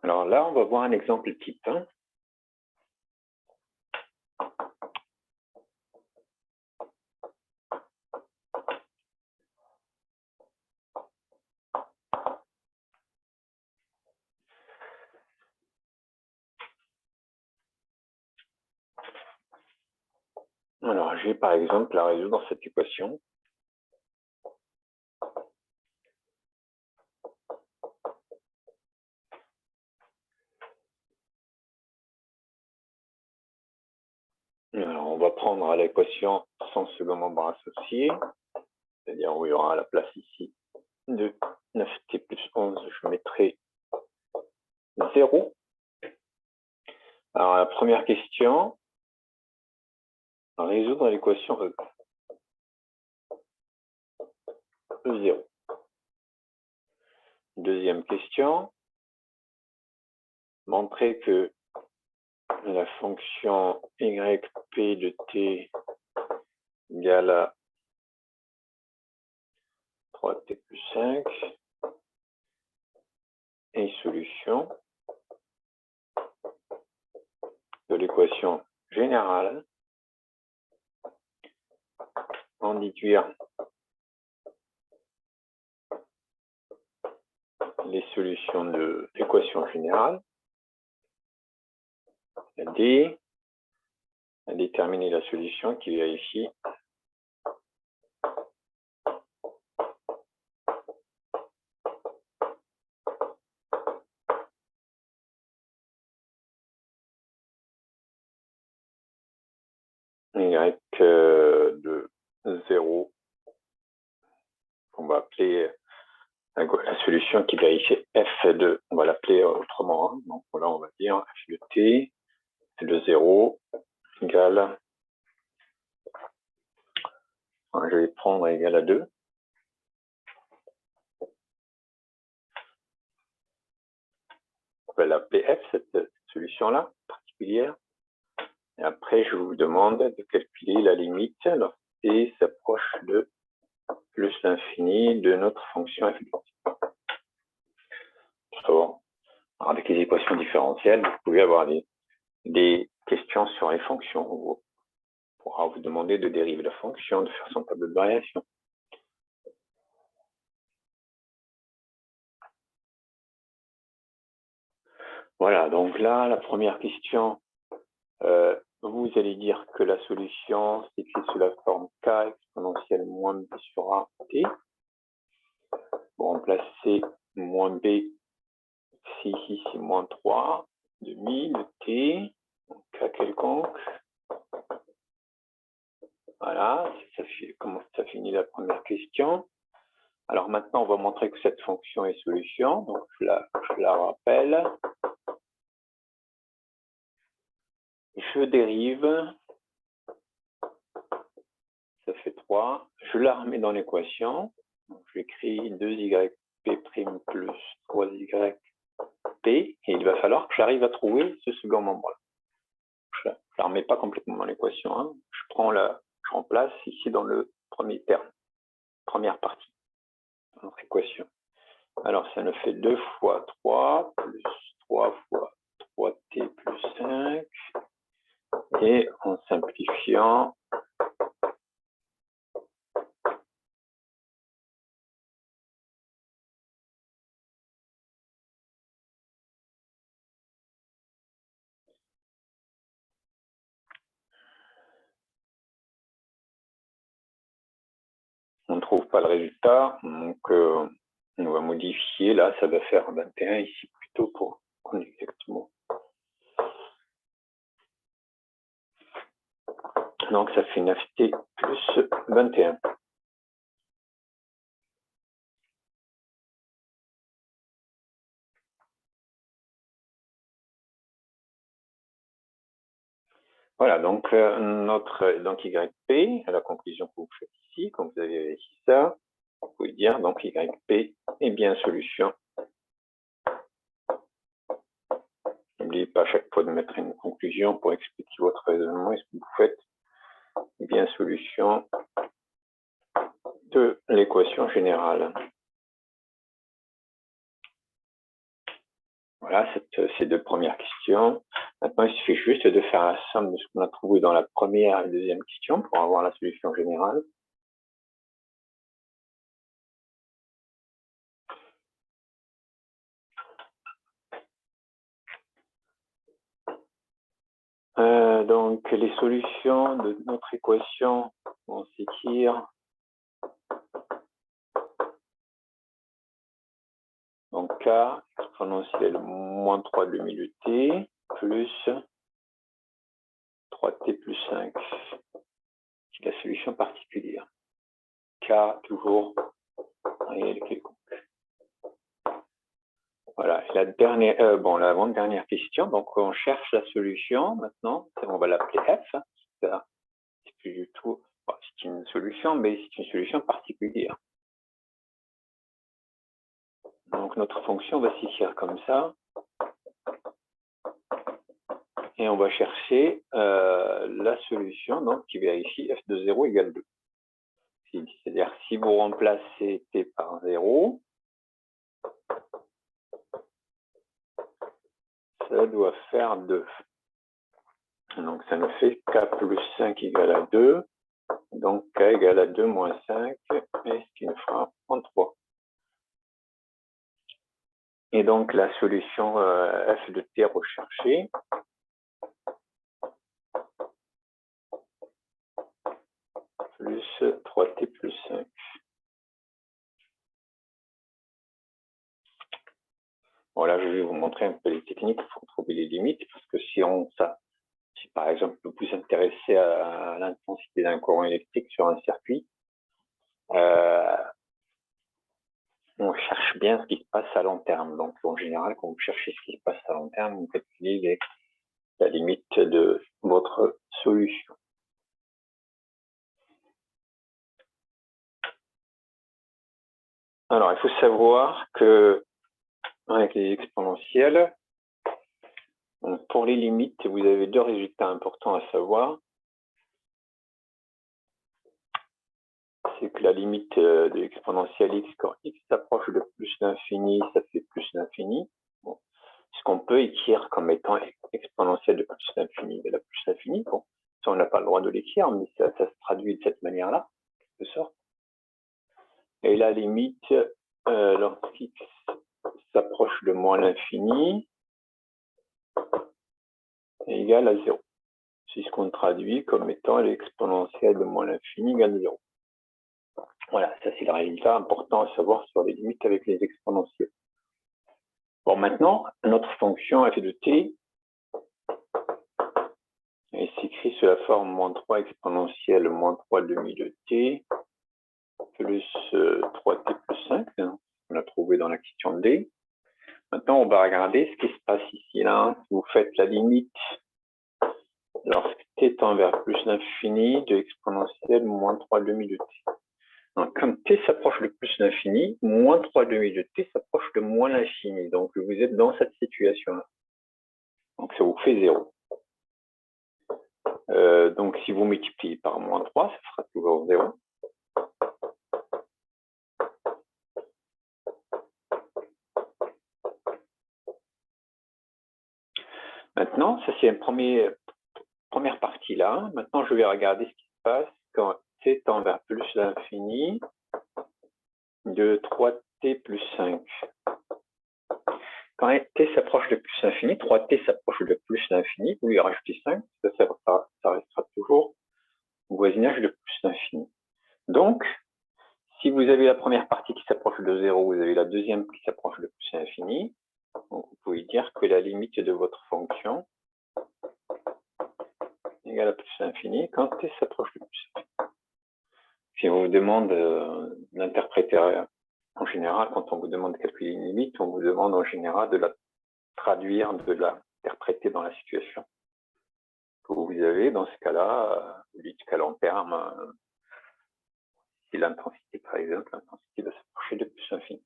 Alors là, on va voir un exemple type. Alors, j'ai par exemple à résoudre cette équation. Alors, on va prendre l'équation sans second membre associé, c'est-à-dire où il y aura à la place ici de 9t plus 11, je mettrai 0. Alors, la première question, résoudre l'équation E. E0. Deuxième question, montrer que la fonction yp de t égale à 3t plus 5 et solution de l'équation générale en déduire les solutions de l'équation générale, la D, à déterminer la solution qui vérifie y de 0, on va appeler la solution qui vérifie f de, on va l'appeler autrement, hein. Donc là on va dire f de t de 0 égale, je vais prendre égal à 2. On va l'appeler f, cette solution-là particulière. Et après, je vous demande de calculer la limite lorsque t s'approche de plus l'infini de notre fonction f de t. Alors, avec les équations différentielles, vous pouvez avoir des questions sur les fonctions. On pourra vous demander de dériver la fonction, de faire son tableau de variation. Voilà, donc là, la première question, vous allez dire que la solution s'écrit sous la forme k exponentielle moins b sur a t. Vous remplacez moins b, ici c'est moins 3 demi de t, donc k quelconque. Voilà, comment ça finit la première question. Alors maintenant, on va montrer que cette fonction est solution. Donc je la rappelle. Je dérive, ça fait 3. Je la remets dans l'équation. J'écris 2yp' plus 3yp. Et il va falloir que j'arrive à trouver ce second membre-là. Je ne la remets pas complètement dans l'équation. Hein. Je remplace ici dans le premier terme, première partie de notre équation. Alors, ça nous fait 2 fois 3 plus 3 fois 3t plus 5. Et en simplifiant, on ne trouve pas le résultat. Donc, on va modifier. Là, ça va faire 21 ici plutôt pour qu'on ait exactement. Donc, ça fait 9t plus 21. Voilà, donc donc YP, à la conclusion que vous faites ici, quand vous avez vérifié ça, vous pouvez dire donc YP est bien solution. N'oubliez pas à chaque fois de mettre une conclusion pour expliquer votre raisonnement et ce que vous faites. Est bien solution de l'équation générale. Voilà, ces deux premières questions. Maintenant, il suffit juste de faire la somme de ce qu'on a trouvé dans la première et deuxième question pour avoir la solution générale. Donc, les solutions de notre équation vont s'écrire. Donc, K exponentielle moins 3 demi-t plus 3t plus 5. C'est la solution particulière. K toujours réel quelconque. Voilà, la dernière, l'avant-dernière question. Donc, on cherche la solution maintenant. On va l'appeler F. C'est plus du tout, c'est une solution, mais c'est une solution particulière. Donc, notre fonction va s'écrire comme ça. Et on va chercher la solution donc, qui vérifie f de 0 égale 2. C'est-à-dire, si vous remplacez t par 0, ça doit faire 2. Donc, ça nous fait k plus 5 égale à 2. Donc, k égale à 2 moins 5, et ce qui nous fera en 3. Et donc, la solution f de t recherchée, plus 3t plus 5. Voilà, je vais vous montrer un peu les techniques pour trouver les limites, parce que si par exemple vous vous intéressez à l'intensité d'un courant électrique sur un circuit, on cherche bien ce qui se passe à long terme. Donc en général, quand vous cherchez ce qui se passe à long terme, vous calculez la limite de votre solution. Alors, il faut savoir que avec les exponentielles, donc pour les limites, vous avez deux résultats importants à savoir. C'est que la limite de l'exponentielle x, quand x s'approche de plus l'infini, ça fait plus l'infini. Bon. Ce qu'on peut écrire comme étant exponentielle de plus l'infini de la plus l'infini. Bon, ça, on n'a pas le droit de l'écrire, mais ça se traduit de cette manière-là, en quelque sorte. Et la limite, lorsqu'x s'approche de moins l'infini, est égale à 0. C'est ce qu'on traduit comme étant l'exponentielle de moins l'infini égale 0. Voilà, ça c'est le résultat important à savoir sur les limites avec les exponentielles. Bon, maintenant, notre fonction f de t s'écrit sous la forme moins 3 exponentielle moins 3 demi de t plus 3t plus 5, hein, qu'on a trouvé dans la question D. Maintenant, on va regarder ce qui se passe ici. Là, vous faites la limite lorsque t tend vers plus l'infini de exponentielle moins 3 demi de t. Donc, comme t s'approche de plus l'infini, moins 3 demi de t s'approche de moins l'infini. Donc, vous êtes dans cette situation-là. Donc, ça vous fait 0. Donc, si vous multipliez par moins 3, ça sera toujours 0. Maintenant, ça c'est une première partie là. Maintenant, je vais regarder ce qui se passe quand t tend vers plus l'infini de 3t plus 5. Quand t s'approche de plus l'infini, 3t s'approche de plus l'infini, vous lui rajoutez 5, ça restera toujours au voisinage de plus l'infini. Donc, si vous avez la première partie qui s'approche de 0, vous avez la deuxième qui s'approche de plus l'infini, donc vous pouvez dire que la limite de votre fonction égale à plus l'infini quand t s'approche de plus l'infini. Si on vous demande d'interpréter en général, quand on vous demande de calculer une limite, on vous demande en général de la traduire, de l'interpréter dans la situation que vous avez. Dans ce cas-là, vous dites qu'à long terme, si l'intensité, par exemple, l'intensité va s'approcher de plus l'infini.